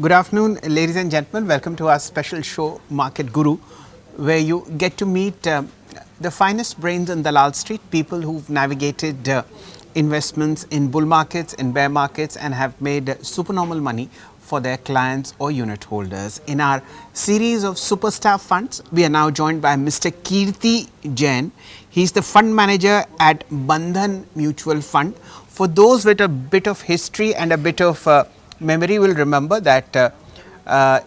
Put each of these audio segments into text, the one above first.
Good afternoon, ladies and gentlemen. Welcome to our special show, Market Guru, where you get to meet the finest brains in Dalal Street, people who've navigated investments in bull markets, in bear markets, and have made supernormal money for their clients or unit holders. In our series of superstar funds, we are now joined by Mr. Kirthi Jain. He's the fund manager at Bandhan Mutual Fund. For those with a bit of history and a bit of memory will remember that a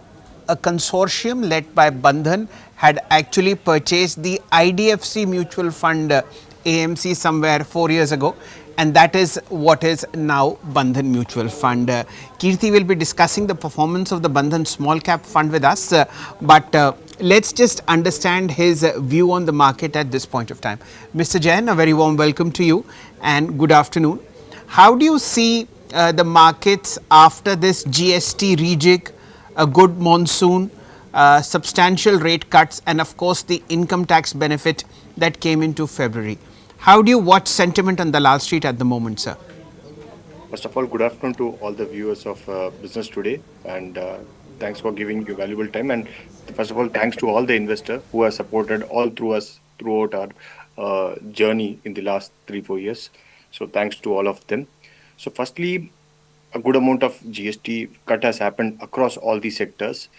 consortium led by Bandhan had actually purchased the IDFC Mutual Fund AMC somewhere 4 years ago, and that is what is now Bandhan Mutual Fund. Kirthi will be discussing the performance of the Bandhan Small Cap Fund with us, but let's just understand his view on the market at this point of time. Mr. Jain, a very warm welcome to you and good afternoon. How do you see the markets after this GST rejig, a good monsoon, substantial rate cuts, and of course the income tax benefit that came into February? How do you watch sentiment on the Dalal Street at the moment, sir? First of all, good afternoon to all the viewers of Business Today, and thanks for giving your valuable time. And first of all, thanks to all the investors who have supported all through us throughout our journey in the last 3-4 years. So thanks to all of them. So firstly, a good amount of GST cut has happened across all the sectors,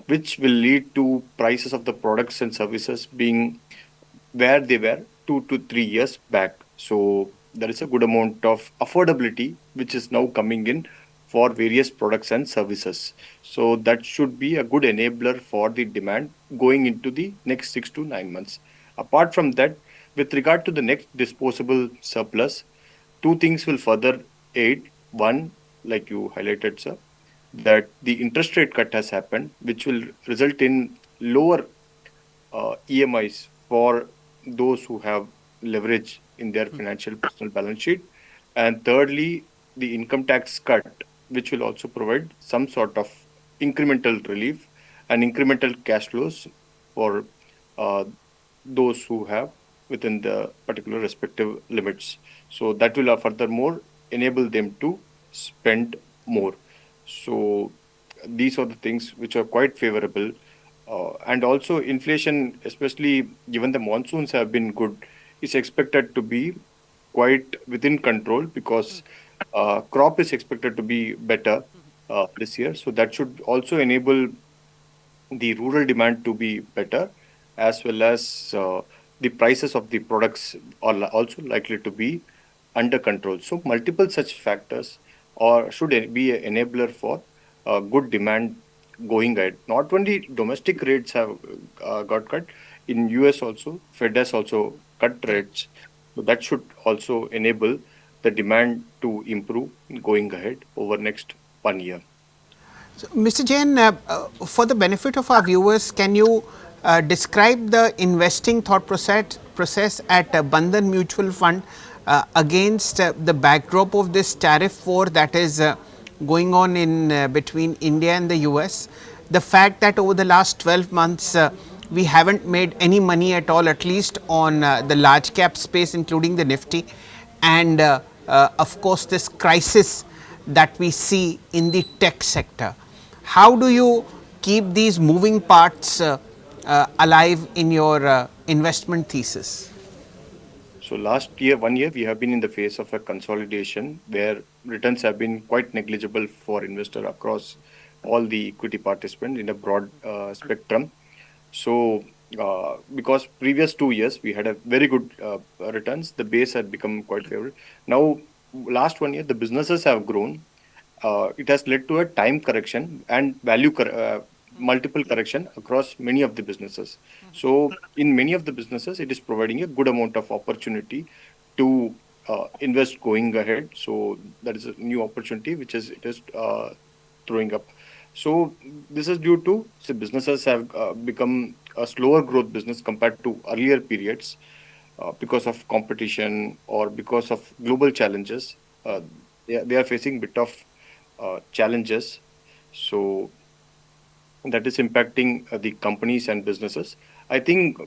which will lead to prices of the products and services being where they were 2 to 3 years back. So there is a good amount of affordability which is now coming in for various products and services. So that should be a good enabler for the demand going into the next 6 to 9 months. Apart from that, with regard to the next disposable surplus, two things will further aid. One, like you highlighted, sir, that the interest rate cut has happened, which will result in lower EMIs for those who have leverage in their financial personal balance sheet. And thirdly, the income tax cut, which will also provide some sort of incremental relief and incremental cash flows for uh, those who have within the particular respective limits. So that will furthermore enable them to spend more. So these are the things which are quite favorable. And also inflation, especially given the monsoons have been good, is expected to be quite within control because crop is expected to be better this year. So that should also enable the rural demand to be better, as well as the prices of the products are also likely to be under control. So multiple such factors or should be an enabler for good demand going ahead. Not only domestic rates have got cut, in US also, Fed has also cut rates. So that should also enable the demand to improve going ahead over next 1 year. So, Mr. Jain, for the benefit of our viewers, can you describe the investing thought process at Bandhan Mutual Fund against the backdrop of this tariff war that is going on in between India and the US? The fact that over the last 12 months we haven't made any money at least on the large cap space, including the Nifty, and of course this crisis that we see in the tech sector. How do you keep these moving parts alive in your investment thesis? So last year, 1 year, we have been in the phase of a consolidation where returns have been quite negligible for investor across all the equity participants in a broad spectrum. So because previous 2 years we had a very good returns, the base had become quite favorable. Now, last 1 year, the businesses have grown. It has led to a time correction and multiple correction across many of the businesses. So in many of the businesses, it is providing a good amount of opportunity to invest going ahead. So that is a new opportunity which is it is throwing up. So this is due to businesses have become a slower growth business compared to earlier periods because of competition or because of global challenges. They are facing bit of challenges. So that is impacting the companies and businesses. I think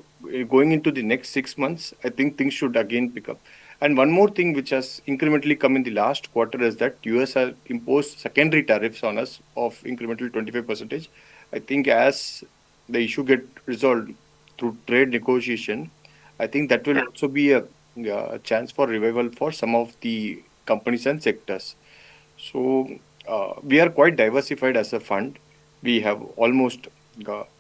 going into the next 6 months, I think things should again pick up. And one more thing which has incrementally come in the last quarter is that US has imposed secondary tariffs on us of incremental 25%. I think as the issue get resolved through trade negotiation, I think that will also be a chance for revival for some of the companies and sectors. So we are quite diversified as a fund. We have almost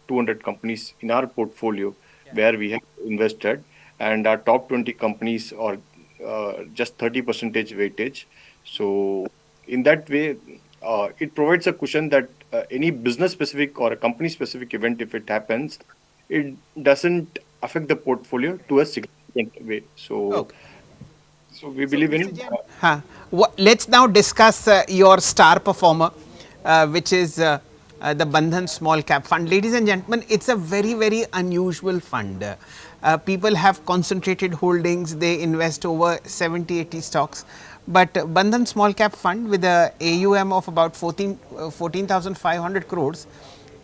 200 companies in our portfolio where we have invested, and our top 20 companies are just 30 percentage weightage. So in that way, it provides a cushion that any business specific or a company specific event, if it happens, it doesn't affect the portfolio to a significant way. So, Okay. so we So, believe Mr. in. Jain, let's now discuss your star performer, which is the Bandhan Small Cap Fund. Ladies and gentlemen, it's a very, very unusual fund. People have concentrated holdings, they invest over 70, 80 stocks. But Bandhan Small Cap Fund, with a AUM of about 14,500 crores,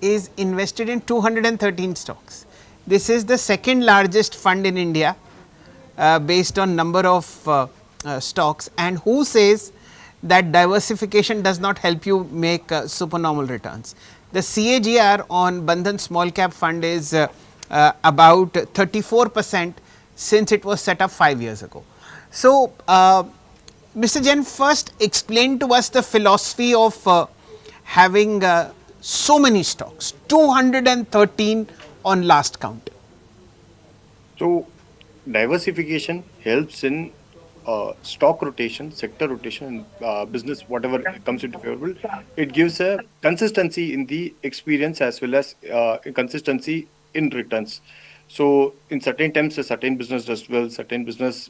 is invested in 213 stocks. This is the second largest fund in India based on number of stocks, and who says that diversification does not help you make supernormal returns. The CAGR on Bandhan Small Cap Fund is about 34% since it was set up 5 years ago. So, Mr. Jain, first explain to us the philosophy of having so many stocks, 213 on last count. So diversification helps in stock rotation, sector rotation, business, whatever comes into favorable. It gives a consistency in the experience as well as a consistency in returns. So in certain times, a certain business does well, certain business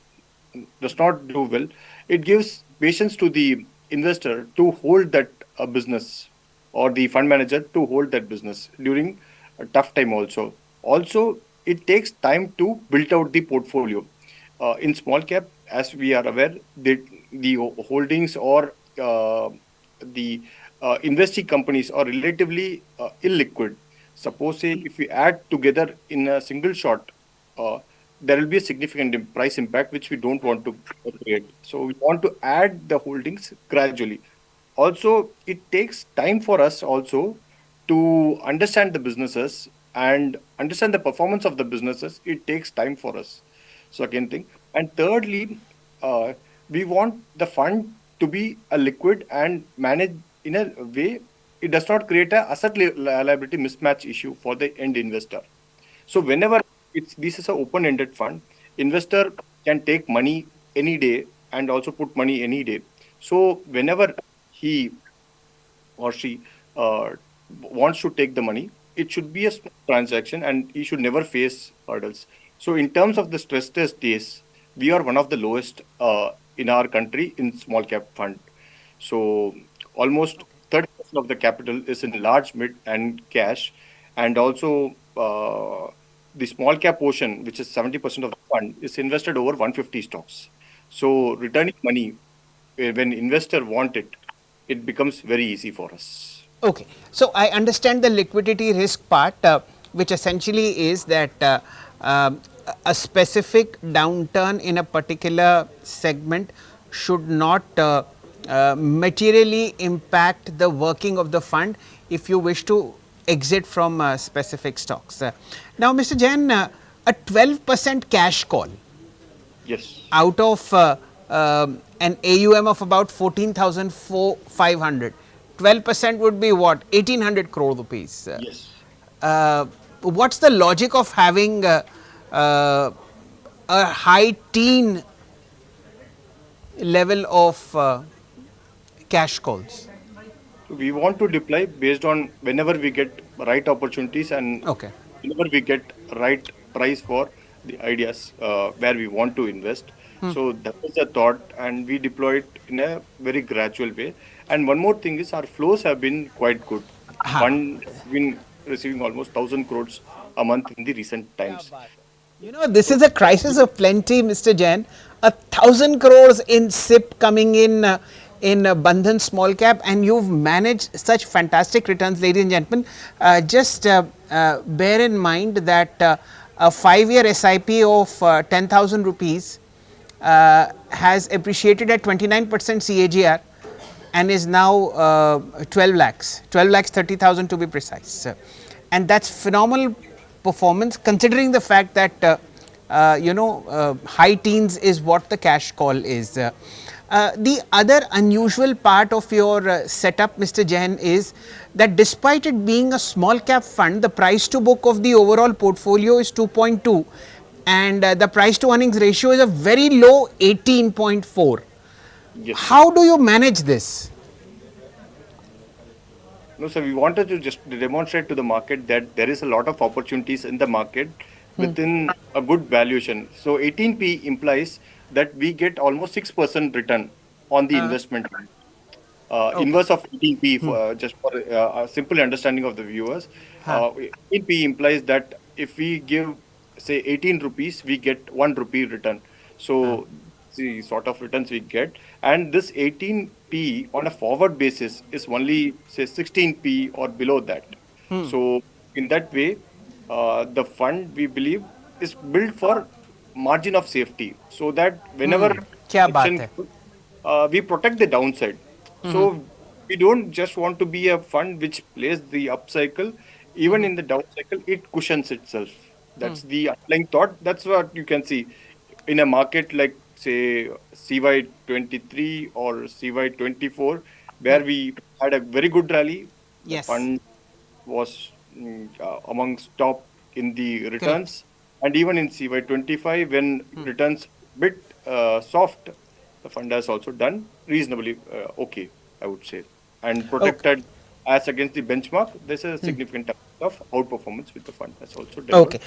does not do well. It gives patience to the investor to hold that business, or the fund manager to hold that business during a tough time also. Also, it takes time to build out the portfolio. In small cap, as we are aware, the holdings or the investing companies are relatively illiquid. Suppose say if we add together in a single shot, uh, there will be a significant price impact which we don't want to create. So we want to add the holdings gradually. Also, it takes time for us also to understand the businesses and understand the performance of the businesses. It takes time for us. Second thing. And thirdly, uh, we want the fund to be a liquid and managed in a way it does not create a asset liability mismatch issue for the end investor. So whenever this is an open-ended fund, investor can take money any day and also put money any day. So whenever he or she wants to take the money, it should be a small transaction and he should never face hurdles. So in terms of the stress test days, we are one of the lowest in our country in small cap fund. So almost 30% of the capital is in large, mid, and cash, and also the small cap portion, which is 70% of the fund, is invested over 150 stocks. So returning money when investor want it, it becomes very easy for us. Okay, so I understand the liquidity risk part, which essentially is that a specific downturn in a particular segment should not materially impact the working of the fund if you wish to exit from specific stocks. Now, Mr. Jain, a 12% cash call Yes, out of an AUM of about 14,500, 12% would be what? 1800 crore rupees. yes. What's the logic of having uh, a high teen level of cash calls? We want to deploy based on whenever we get right opportunities and Okay. whenever we get right price for the ideas where we want to invest. So that is the thought, and we deploy it in a very gradual way. And one more thing is our flows have been quite good. Fund has been receiving almost 1,000 crores a month in the recent times. You know, this So is a crisis of plenty, Mr. Jain. 1,000 crores in SIP coming in Bandhan Small Cap, and you've managed such fantastic returns, ladies and gentlemen. Just bear in mind that a 5-year SIP of 10,000 rupees has appreciated at 29% CAGR and is now 12 lakhs, 12 lakhs 30,000 to be precise. And that's phenomenal performance considering the fact that high teens is what the cash call is. The other unusual part of your setup, Mr. Jain, is that despite it being a small cap fund, the price to book of the overall portfolio is 2.2 and the price to earnings ratio is a very low 18.4. Yes, sir. How do you manage this? No, sir, we wanted to just demonstrate to the market that there is a lot of opportunities in the market within a good valuation. So 18p implies that we get almost 6% return on the investment. Okay. Inverse of 18p, for, just for a simple understanding of the viewers, Huh. 18p implies that if we give, say, 18 rupees, we get 1 rupee return. So the sort of returns we get, and this 18p on a forward basis is only, say, 16p or below that. So in that way, the fund, we believe, is built for margin of safety, so that whenever क्या बात inception है? we protect the downside. So we don't just want to be a fund which plays the up cycle. Even in the down cycle, it cushions itself. That's the underlying thought. That's what you can see in a market like, say, CY23 or CY24, where we had a very good rally. The Yes. fund was amongst top in the Correct. returns, and even in CY25 when returns bit soft, the fund has also done reasonably okay, I would say, and Okay. protected as against the benchmark. There's a significant amount of outperformance with the fund has also delivered. Okay.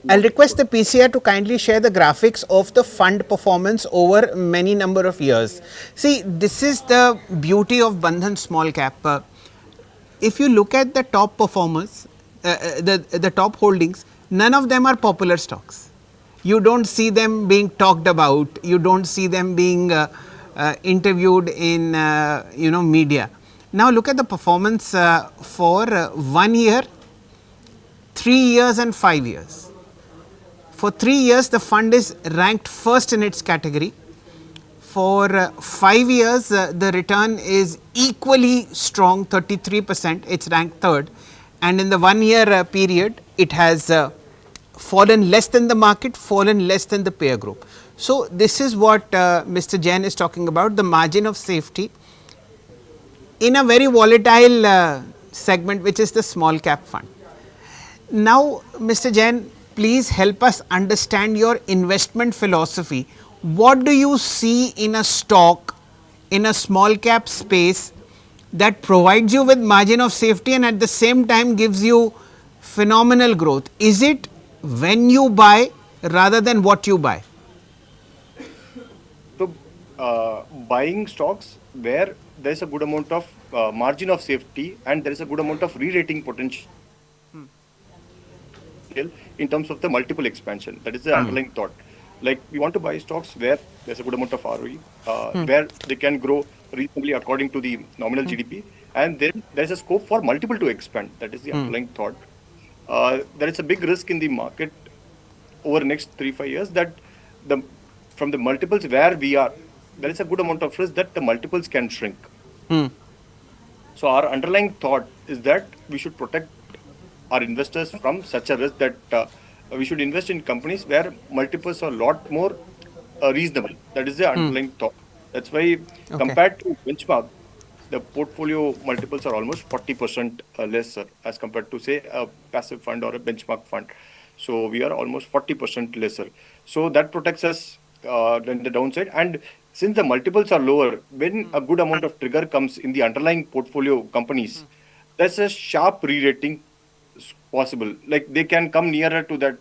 I'll request the PCR to kindly share the graphics of the fund performance over many number of years. See, this is the beauty of Bandhan Small Cap. If you look at the top performers, the top holdings, none of them are popular stocks. You don't see them being talked about. You don't see them being interviewed in media. Now look at the performance for 1 year, 3 years and 5 years. For 3 years, the fund is ranked first in its category. For 5 years, the return is equally strong, 33%. It's ranked third. And in the 1 year period, it has fallen less than the market, fallen less than the peer group. So this is what Mr. Jain is talking about, the margin of safety in a very volatile segment, which is the small cap fund. Now, Mr. Jain, please help us understand your investment philosophy. What do you see in a stock, in a small cap space that provides you with margin of safety and at the same time gives you phenomenal growth? Is it when you buy rather than what you buy? So, buying stocks where there is a good amount of margin of safety and there is a good amount of re-rating potential in terms of the multiple expansion. That is the underlying thought. Like, we want to buy stocks where there's a good amount of ROE, where they can grow reasonably according to the nominal GDP, and then there's a scope for multiple to expand. That is the underlying thought. There is a big risk in the market over the next 3-5 years that the from the multiples where we are, there is a good amount of risk that the multiples can shrink. So our underlying thought is that we should protect our investors from such a risk, that we should invest in companies where multiples are a lot more reasonable. That is the underlying thought. That's why compared to benchmark, the portfolio multiples are almost 40% lesser as compared to, say, a passive fund or a benchmark fund. So we are almost 40% lesser. So that protects us in the downside. And since the multiples are lower, when a good amount of trigger comes in the underlying portfolio companies, there's a sharp re-rating possible. Like, they can come nearer to that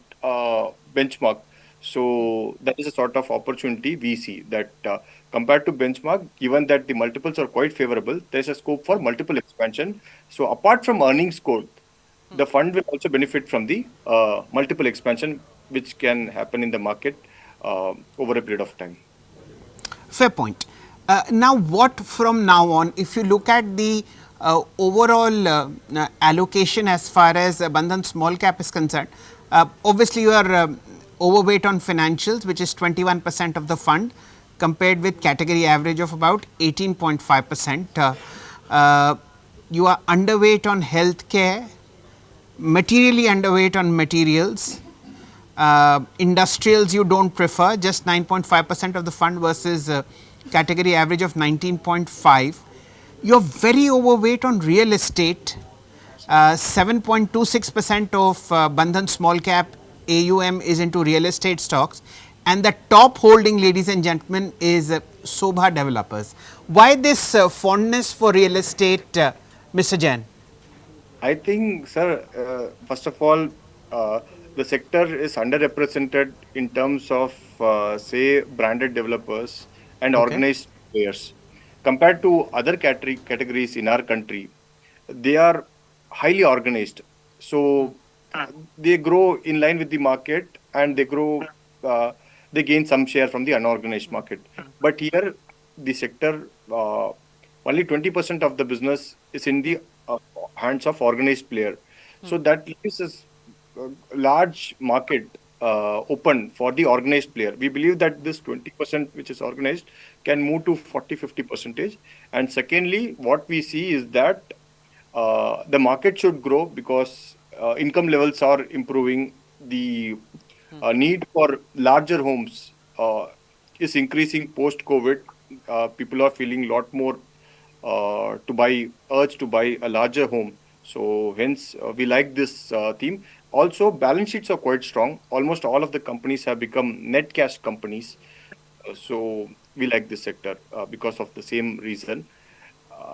benchmark. So that is a sort of opportunity we see, that compared to benchmark, given that the multiples are quite favorable, there's a scope for multiple expansion. So apart from earnings growth, the fund will also benefit from the multiple expansion, which can happen in the market over a period of time. Fair point. Now, what from now on, if you look at the overall allocation as far as Bandhan Small Cap is concerned, obviously you are overweight on financials, which is 21% of the fund, compared with category average of about 18.5%. You are underweight on healthcare, materially underweight on materials. Industrials you don't prefer, just 9.5% of the fund versus category average of 19.5. You're very overweight on real estate. 7.26% of Bandhan Small Cap AUM is into real estate stocks, and the top holding, ladies and gentlemen, is Sobha Developers. Why this fondness for real estate, Mr. Jain? I think, sir, first of all, the sector is underrepresented in terms of, say, branded developers and Okay. organized players. Compared to other categories in our country, they are highly organized. So they grow in line with the market, and they gain some share from the unorganized market. But here, the sector, only 20% of the business is in the hands of organized player. So that leaves us a large market open for the organized player. We believe that this 20% which is organized can move to 40-50 percentage. And secondly, what we see is that the market should grow because income levels are improving. The need for larger homes is increasing post COVID. People are feeling a lot more urge to buy a larger home. So hence we like this theme. Also, balance sheets are quite strong. Almost all of the companies have become net cash companies. So we like this sector because of the same reason.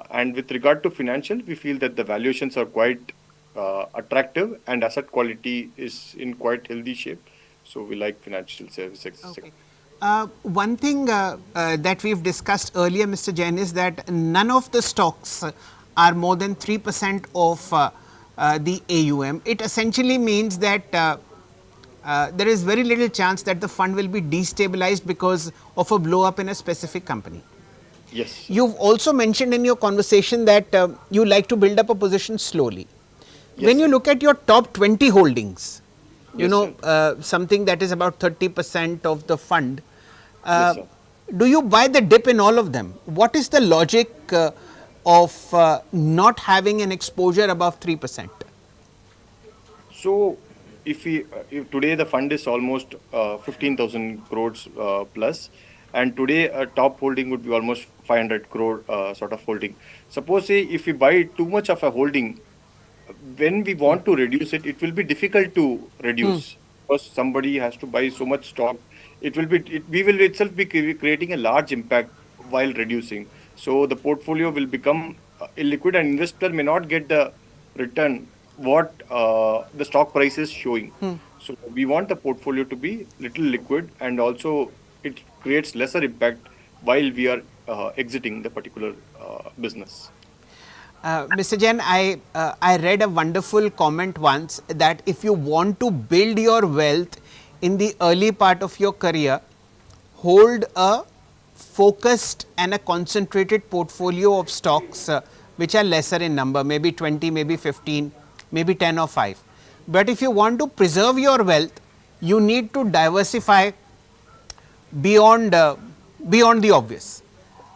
And with regard to financial, we feel that the valuations are quite attractive and asset quality is in quite healthy shape. So we like financial services sector. Okay. One thing that we've discussed earlier, Mr. Jain, is that none of the stocks are more than 3% of the AUM. It essentially means that there is very little chance that the fund will be destabilized because of a blow up in a specific company. Yes. You've also mentioned in your conversation that you like to build up a position slowly. Yes, When you sir. look at your top 20 holdings, Yes, sir. something that is about 30% of the fund, Yes, uh, sir. do you buy the dip in all of them? What is the logic of not having an exposure above 3%? So, if today the fund is almost 15,000 crores plus, and today a top holding would be almost 500 crore sort of holding. Suppose say if we buy too much of a holding, when we want to reduce it, it will be difficult to reduce because somebody has to buy so much stock. We will itself be creating a large impact while reducing. So the portfolio will become illiquid, and investor may not get the return what the stock price is showing. So we want the portfolio to be little liquid, and also it creates lesser impact while we are exiting the particular business. Mr. Jain, I read a wonderful comment once that if you want to build your wealth in the early part of your career, hold a focused and a concentrated portfolio of stocks which are lesser in number, maybe 20, maybe 15, maybe 10 or 5. But if you want to preserve your wealth, you need to diversify beyond beyond the obvious,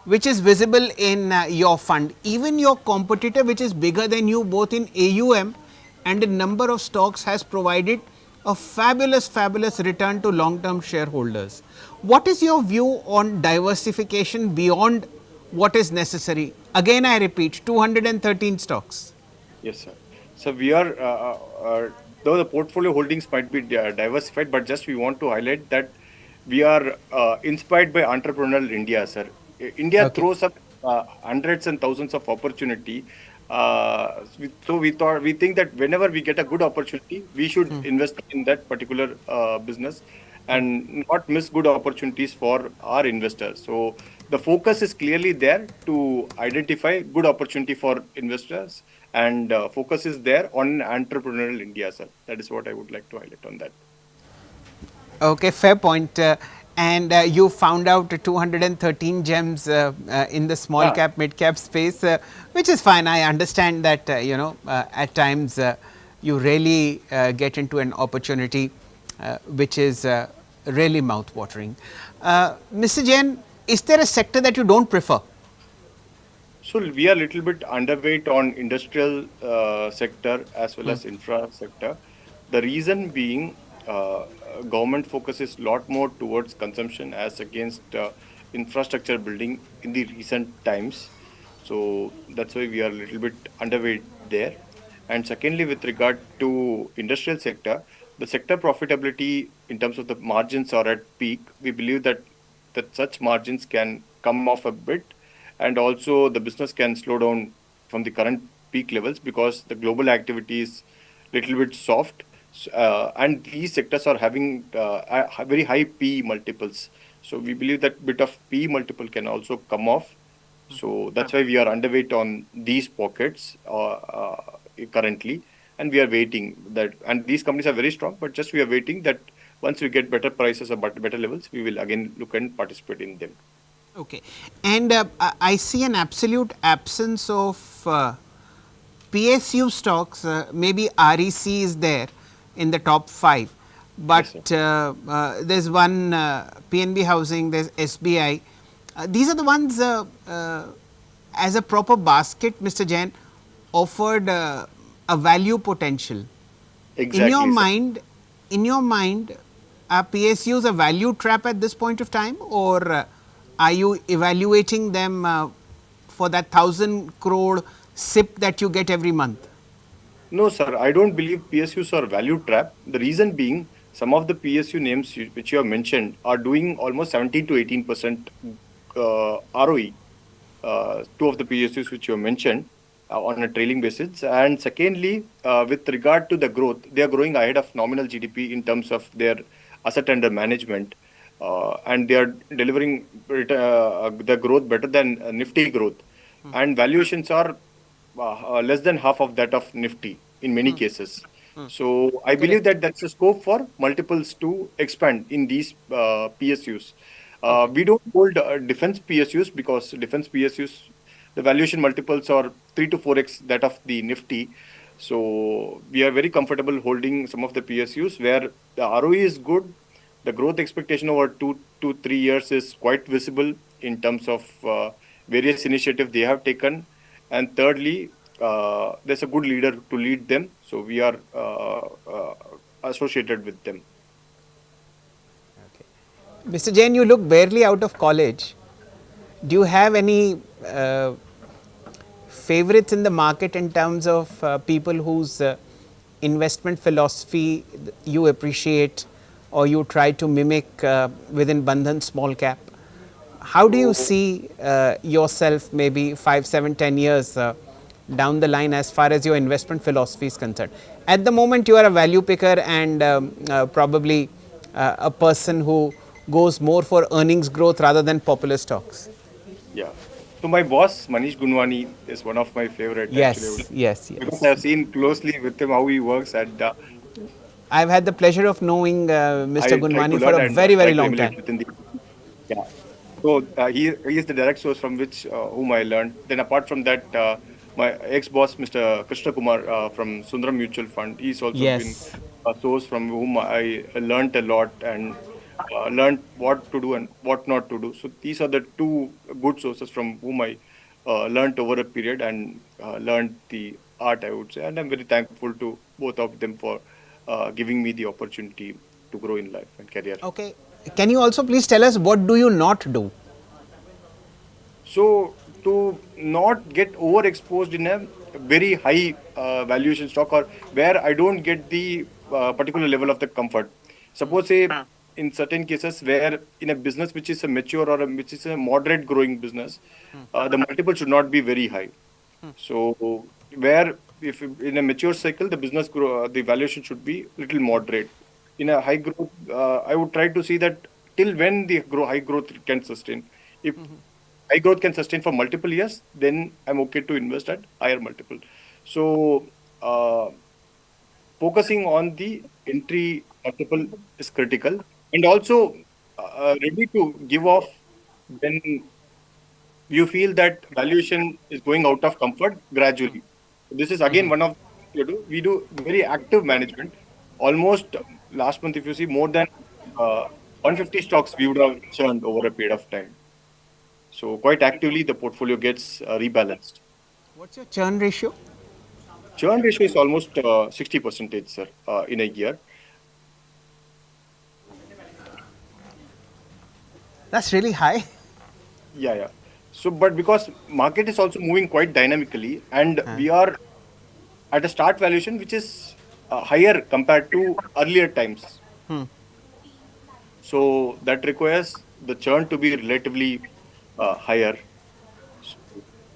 which is visible in your fund. Even your competitor, which is bigger than you both in AUM and in number of stocks, has provided a fabulous return to long term shareholders. What is your view on diversification beyond what is necessary? Again, I repeat, 213 stocks. Yes, sir. So we are, though the portfolio holdings might be diversified, but just we want to highlight that we are inspired by entrepreneurial India, sir. India Okay. throws up hundreds and thousands of opportunity. We think that whenever we get a good opportunity, we should invest in that particular business and not miss good opportunities for our investors. So the focus is clearly there to identify good opportunity for investors, and focus is there on entrepreneurial India, sir. That is what I would like to highlight on that. Okay, fair point. And you found out 213 gems in the small Yeah. cap, mid cap space, which is fine. I understand that at times you really get into an opportunity. which is really mouth-watering. Mr. Jain, is there a sector that you don't prefer? So we are a little bit underweight on industrial sector as well as infra sector. The reason being, government focuses a lot more towards consumption as against infrastructure building in the recent times. So that's why we are a little bit underweight there. And secondly, with regard to industrial sector, the sector profitability in terms of the margins are at peak. We believe that such margins can come off a bit, and also the business can slow down from the current peak levels because the global activity is little bit soft. And these sectors are having very high P multiples. So we believe that bit of P multiple can also come off. So that's why we are underweight on these pockets currently, and we are waiting that. And these companies are very strong, but just we are waiting that once we get better prices or better levels, we will again look and participate in them. Okay. And I see an absolute absence of PSU stocks. Maybe REC is there in the top 5, Yes, but there's one PNB Housing, there's SBI. These are the ones as a proper basket, Mr. Jain, offered a value potential. In your exactly, sir. mind, in your mind, are PSUs a value trap at this point of time, or are you evaluating them for that 1,000 crore SIP that you get every month? No, sir, I don't believe PSUs are value trap. The reason being, some of the PSU names which you have mentioned are doing almost 17 to 18% ROE. Two of the PSUs which you have mentioned on a trailing basis. And secondly, with regard to the growth, they are growing ahead of nominal GDP in terms of their asset under management. And they are delivering the growth better than Nifty growth. And valuations are less than half of that of Nifty in many cases. So I believe Correct. that that's a scope for multiples to expand in these PSUs. Okay. We don't hold defense PSUs because defense PSUs, the valuation multiples are 3 to 4x that of the Nifty. So we are very comfortable holding some of the PSUs where the ROE is good. The growth expectation over 2 to 3 years is quite visible in terms of various initiatives they have taken. And thirdly, there's a good leader to lead them. So we are associated with them. Mr. Jain, you look barely out of college. Do you have any favorites in the market in terms of people whose investment philosophy you appreciate or you try to mimic within Bandhan Small Cap? How do you So see yourself maybe 5, 7, 10 years down the line as far as your investment philosophy is concerned? At the moment, you are a value picker and probably a person who goes more for earnings growth rather than popular stocks. yeah. So my boss, Manish Gunwani, is one of my favorite actually. I would Yes, yes, because I yes. have seen closely with him how he works, and I've had the pleasure of knowing Mr. I try to Gunwani for learn a and very, try very to long emulate time. within the yeah. So he is the direct source from which whom I learned. Then apart from that, my ex boss, Mr. Krishna Kumar from Sundaram Mutual Fund, he's also been Yes. a source from whom I learned a lot and learned what to do and what not to do. So these are the two good sources from whom I learned over a period and learned the art, I would say. And I'm very thankful to both of them for giving me the opportunity to grow in life and career. Okay. Can you also please tell us what do you not do? So to not get overexposed in a very high valuation stock or where I don't get the particular level of the comfort. Suppose say in certain cases where in a business which is a mature or which is a moderate growing business, the multiple should not be very high. So where if in a mature cycle the business grow the valuation should be little moderate. In a high growth, I would try to see that till when the high growth can sustain. If high growth can sustain for multiple years, then I'm okay to invest at higher multiple. So focusing on the entry multiple is critical, and also ready to give off when you feel that valuation is going out of comfort gradually. This is again one of you do we do very active management. Almost last month, if you see, more than 150 stocks we would have churned over a period of time. So quite actively, the portfolio gets rebalanced. What's your churn ratio? Churn ratio is almost 60 percentage, sir, in a year. That's really high. Yeah, yeah. So, but because market is also moving quite dynamically, and we are at a start valuation which is higher compared to earlier times. So that requires the churn to be relatively higher. So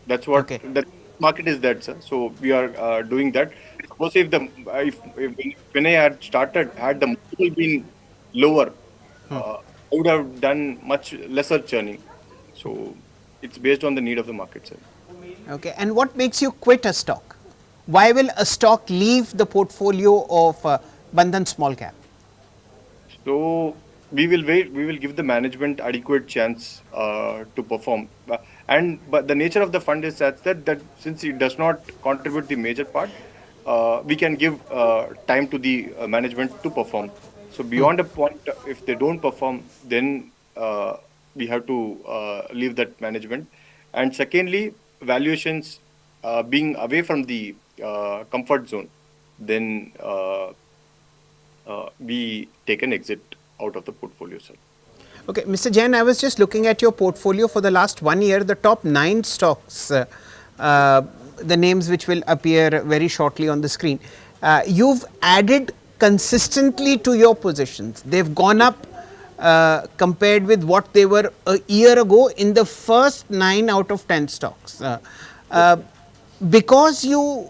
that's what Okay. the market is that, sir. So we are doing that. Suppose if if when I had started, had the multiple been lower, I would have done much lesser churning. So it's based on the need of the market, sir. Okay. And what makes you quit a stock? Why will a stock leave the portfolio of Bandhan Small Cap? So we will wait. We will give the management adequate chance to perform. And but the nature of the fund is such that since it does not contribute the major part, we can give time to the management to perform. So beyond a point, if they don't perform, then we have to leave that management. And secondly, valuations being away from the comfort zone, then we take an exit out of the portfolio, sir. Okay, Mr. Jain, I was just looking at your portfolio for the last 1 year. The top 9 stocks, the names which will appear very shortly on the screen, you've added consistently to your positions. They've gone up compared with what they were a year ago in the first 9 out of 10 stocks. Because you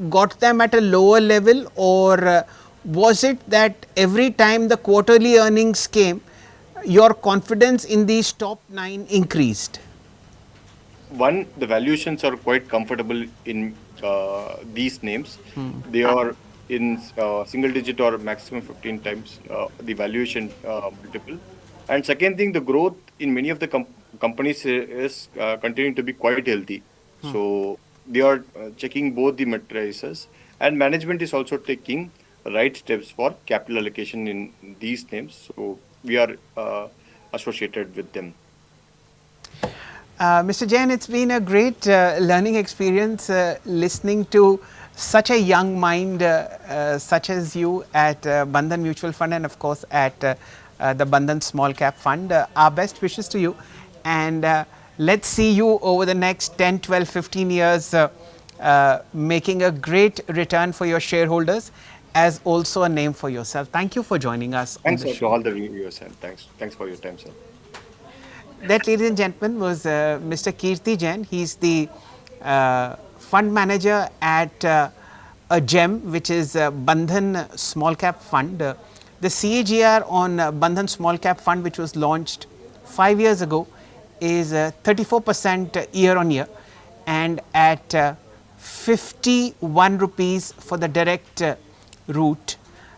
got them at a lower level, or was it that every time the quarterly earnings came, your confidence in these top 9 increased? One, the valuations are quite comfortable in these names. They are in single digit or maximum 15 times the valuation multiple. And second thing, the growth in many of the companies is continuing to be quite healthy. So they are checking both the matrices, and management is also taking right steps for capital allocation in these names. So we are associated with them. Mr. Jain, it's been a great learning experience listening to such a young mind such as you at Bandhan Mutual Fund, and of course at the Bandhan Small Cap Fund. Our best wishes to you, and let's see you over the next 10, 12, 15 years making a great return for your shareholders, as also a name for yourself. Thank you for joining us on Thanks the to show. all the viewers, and thanks for your time, sir. That, ladies and gentlemen, was Mr. Kirthi Jain. He's the fund manager at a gem, which is Bandhan Small Cap Fund. The CAGR on Bandhan Small Cap Fund, which was launched 5 years ago, is 34% year on year, and at 51 rupees for the direct route,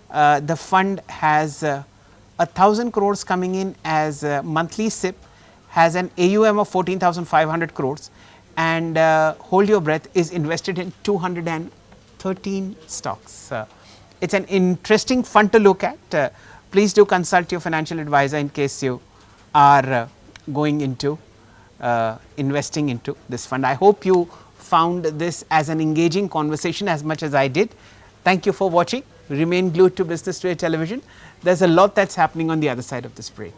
the fund has 1,000 crores coming in as monthly SIP, has an AUM of 14,500 crores, and hold your breath, is invested in 213 stocks. It's an interesting fund to look at. Please do consult your financial advisor in case you are going into investing into this fund. I hope you found this as an engaging conversation as much as I did. Thank you for watching. Remain glued to Business Today Television. There's a lot that's happening on the other side of this break.